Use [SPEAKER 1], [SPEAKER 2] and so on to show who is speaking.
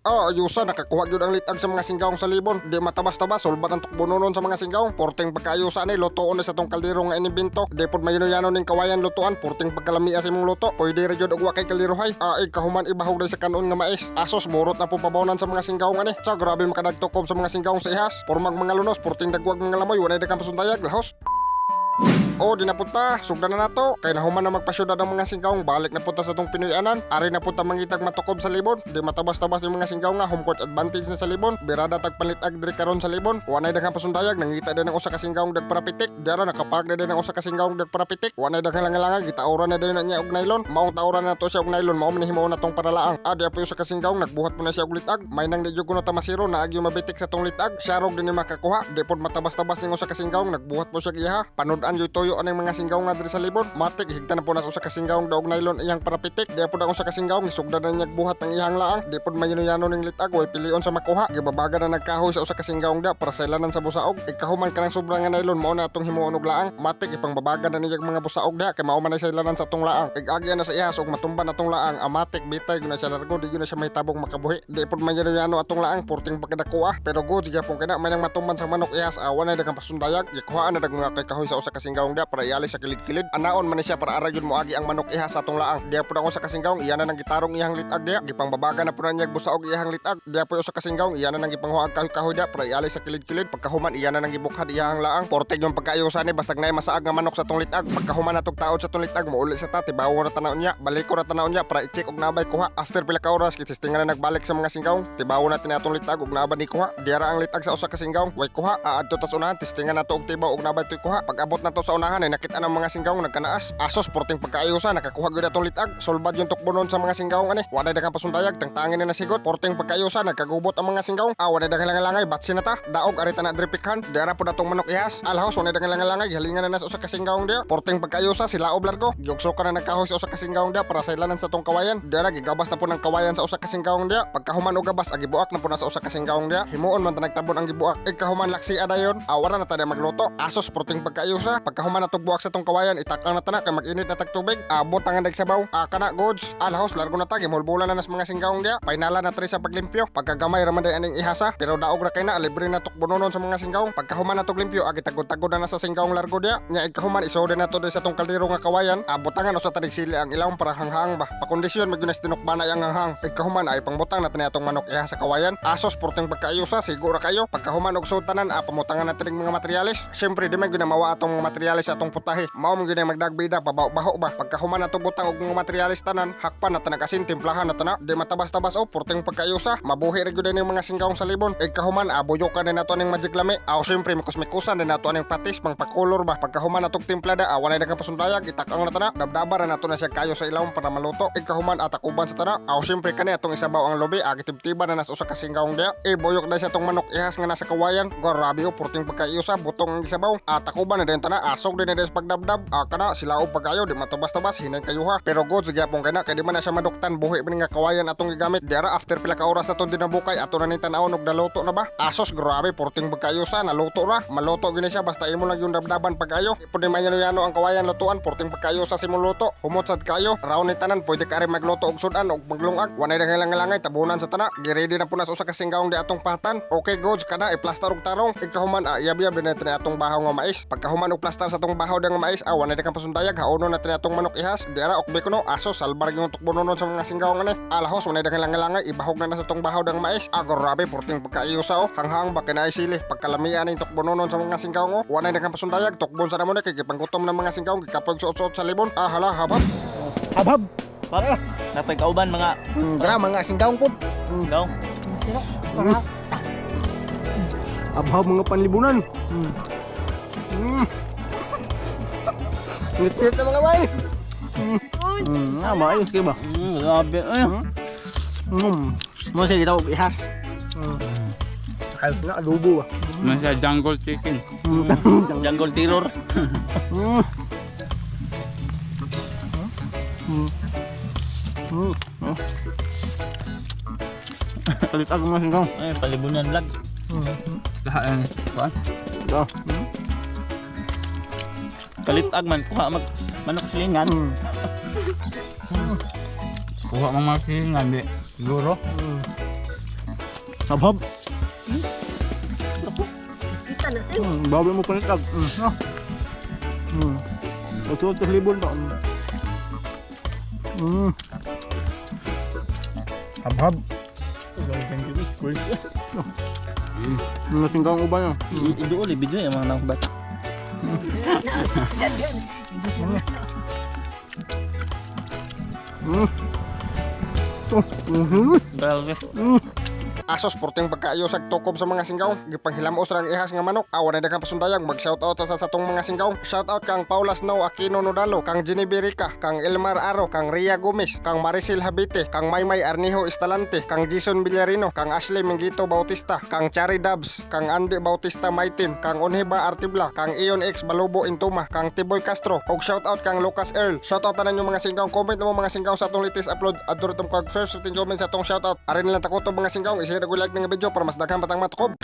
[SPEAKER 1] Ayusa nakakuha gyud ang litag sa mga singgawng sa libon. Di matabas-tabas sulbat ang tukbunonon sa mga singgawng. Porting pagkaayusa ni lutoon na sa tong kaldero nga inibento. Di pod mayano-yano ning kawayan lutuan. Porting pagkalamias imong luto. Pwede ra gyud og wa kay kalirohay. Kahuman ibahog day sa kanon nga mais. Asos burot na po pabawnan sa mga singgawng ani. Sa grabe makadagtukob sa mga singgawng sa ihas. Pormag mga lunos, porting dagwag mga lamoy, wala daghang pasuntayag lahos. Di na punta, sugdan na nato. Kay nahuman na magpasyudad ang mga singgawng, balik na punta sa tong Pinoyanan. Ari na punta mangitag matukob sa libon. Di matabas-tabas yung mga singgaw nga, home court advantage na sa libon. Birada tagpalitag diri karon sa libon. Wanay daghang pasundayag, nangita din ang usa ka singgawng dagparapitik. Dara nakapark na din ang usa ka singgawng dagparapitik. Wanay daghang langalanga, gitaoran na din niya og nylon. Maong taoran na to siya og nylon, mao man himo na tong paralaang. Di apoy usa ka singgawng, nagbuhat po na siya og litag. May nang di jud kuno ta masiro na agyo mabitik sa tong litag. Siya rog din ni makakuha. Di pod matabas-tabas ning usa ka singgawng, nagbuhat po siya giha. Panud-an yoy toyo ang mga singgaw nga diri sa libon. Matik higda na po na usa ka singgawng daog nylon iyang parapitik. Di po ang usa ka singgawng isugdan na niya buhat ng iyang laang. Di po mayano-yano ning litag way pilion sa makuha. Gibabaga na nagkahoy sa usa ka singgawng da para sa ilanan sa busaog. Ikahuman kanang sobrang nga nylon mao na atong himuon og laang. Matik ipangbabaga na niya mga busaog da kay mao man sa ilanan sa atong laang. Ig-agi na sa ihas og matumban atong laang. Amatik bitay gyud na siya largo, di gyud na siya mahitabong makabuhi. Di po mayano-yano atong laang porting pagkadakuha. Pero good gyapon kay na may nang matumban sa manok ihas awan na daghang pasundayag. Gikuhaan na dag mga kay kahoy sa usa ka singgawng da para iali sa kilid-kilid. Anaon man ni siya para ara gyud moagi ang manok ihas sa atong laang. Diya po ang usa ka singgawng iya na nang gitarong iyang litag diya. Gipangbabaga na po na niya busaog iyang litag. Diya po usa ka singgawng iya na nang gipanghuag kahoy-kahoy da para iali sa kilid-kilid. Pagkahuman iya na nang gibukhad iyang laang. Porte yung pagkaayusan ni basta nay masaag nga manok sa tong litag. Pagkahuman natog taod sa tong litag mouli sa ta tibawo ra tanaw niya. Baliko ra tanaw niya para i-check og nabay kuha. After pila ka oras kitistingan na nagbalik sa mga singgawng. Tibawo natin atong litag og nabay ni kuha. Diya ra ang litag sa usa ka singgawng. Way kuha aadto ta sa unahan tistingan nato og tibaw og nabay toy kuha. Pag-abot nato sa unahan ay nakita ang mga singgawng nagkanaas. Asos porting pagkaayusa nakakuha gyud atong litag. Sulbad yung tukbonon sa mga singgawng ani. Waday daghang pasundayag tangtangin na nasigot. Porting pagkaayusa nagkagubot ang mga singgawng. Waday daghang langalangay batsin na ta. Daog arita na dripikhan. Dara pod atong manok ihas. Alhaos waday daghang langalangay halingan na nas usa ka singgawng dia. Porting pagkaayusa sila ob largo. Gyugso ka na nagkahoy sa usa ka singgawng dia para sa ilanan sa tong kawayan. Dara gigabas na po ng kawayan sa usa ka singgawng dia. Pagkahuman og gabas agibuak na po na sa usa ka singgawng dia. Himuon man ta nagtabon ang gibuak. Ikahuman laksi adayon. Awara na ta magluto. Asos porting pagkaayusa. Pagkahuman natog buak sa tong kawayan itakang na ta na kay mag-init na tagtubig. Abot ang nagsabaw. Kana goods. Alhaos largo na ta gimulbulan na nas mga singgawng dia. Painala na tri sa paglimpyo. Pagkagamay ra man day aning ihasa. Pero daog ra kay na libre na tukbononon sa mga singgawng. Pagkahuman natog limpyo agi tagod-tagod na sa singgawng largo dia. Nya ikahuman isode na to sa tong kaldero nga kawayan. Abutangan usa tanig sili ang ilawom para hanghang ba. Pakondisyon magyunas tinukbana yang hanghang. Ikahuman ay pangbutang natin atong manok iha sa kawayan. Asos porting pagkaayusa siguro kayo. Pagkahuman og sultanan pamutangan natin mga materialis. Syempre di man gyud mawa atong mga materialis atong putahe. Mao man gyud magdagbida pabaho ba. Pagkahuman nato butang og mga materialis tanan hakpan natin nagasin timplahan natin na di matabas-tabas porting pagkaayusa. Mabuhi ra gyud ning mga singgawng sa libon. Ikahuman buyo ka din nato ning magic lami. Syempre mikus-mikusan din nato ning patis pangpakolor ba. Pagkahuman natog timplada walay daghang pasundayag itakang na tana. Dabdaba ra nato na siya kayo sa ilawom para maluto. Ikahuman atakuban sa tana. Syempre kani atong isabaw ang lobi agitibtiba na nas usa ka singgawng dia. Buyok na siya tong manok ihas nga nasa kawayan. Grabe porting pagkaayusa butong ang isabaw. Atakuban na din tana. Asog din na pagdabdab. Kana sila og pagayo di matabas-tabas hinay kayo ha. Pero good gyapon kay na kay di man na siya maduktan buhi man nga kawayan atong gigamit. Diara after pila ka oras naton dinabukay ato na ni tan-awon og naluto na ba. Asos grabe porting pagkaayusa naluto na. Maluto gini siya basta imo lang yung dabdaban pagayo. Pwede mayano-yano ang kawayan lutuan porting pagkaayusa sa imong luto. Humot sad kayo. Raw ni tanan pwede ka rin magluto og sudan og maglungag. Wanay daghang langay tabunan sa tana. Giredy na po na sa usa ka singgawng di atong patan. Okay goods kana i-plaster og tarong. Ikahuman yab-yab din natin atong bahaw nga mais. Pagkahuman og plaster sa atong bahaw nga mais wanay daghang pasundayag haono natin atong manok ihas. Diara okbe kuno aso salbar yung tukbononon sa mga singgawng ani. Alahos wanay daghang langay ibahog na sa atong bahaw nga mais. Grabe porting pagkaayusa hanghang ba kinay sili. Pagkalamian ning tukbononon sa mga singgawng wanay daghang pasundayag tukbon sa namo kay gipanggutom ng mga singgawng gikapog suot-suot sa libon. Hala habab.
[SPEAKER 2] Habhab.
[SPEAKER 3] Pap, napay kauban mga
[SPEAKER 1] Mga singgawng po.
[SPEAKER 3] gaw.
[SPEAKER 2] Sira. Para.
[SPEAKER 1] Habhab mga panlibunan. Ngit-ngit na mga bay. Maayos kayo ba?
[SPEAKER 3] Grabe. Ay.
[SPEAKER 1] Mo siya dito ihas. Ayos na adobo ba?
[SPEAKER 3] Masa jungle chicken. Jungle terror.
[SPEAKER 1] Palitag mga singgawng.
[SPEAKER 3] Ay, palibunan vlog. Kahaan. Kuan. Kalitag man kuha mag manok silingan. Kuha mang mga silingan di. Siguro.
[SPEAKER 2] Sabhab.
[SPEAKER 4] Kita na sa'yo.
[SPEAKER 2] Bawi mo kalitag. No. Ito, 1,000 ba? Sabhab. Mga singgang uban yun.
[SPEAKER 3] Idu ulit, video yung mga nangbat. Grabe.
[SPEAKER 1] Asos porting pagkaayo sa tukob sa mga singgaw gipanghilamos rang ihas nga manok awan na daghang pasundayag mag shoutout sa satong mga singgaw. Shoutout kang Paulas Now Aquino Nodalo, kang Jenny Rica, kang Elmar Aro, kang Ria Gomez, kang Maricel Habite, kang Maymay Arnijo Estalante, kang Jason Villarino, kang Ashley Mingito Bautista, kang Chari Dubs, kang Andy Bautista Maitim, kang Onhiba Artibla, kang Ion X Balobo Intuma, kang Tiboy Castro, og shoutout kang Lucas Earl. Shoutout tanan yung mga singgaw. Comment mo mga singgaw sa atong latest upload. Adoro tong kag first comment sa atong shoutout. Ari nilang takoto mga singgaw. I-share ko like ng video para mas daghang patang matukob.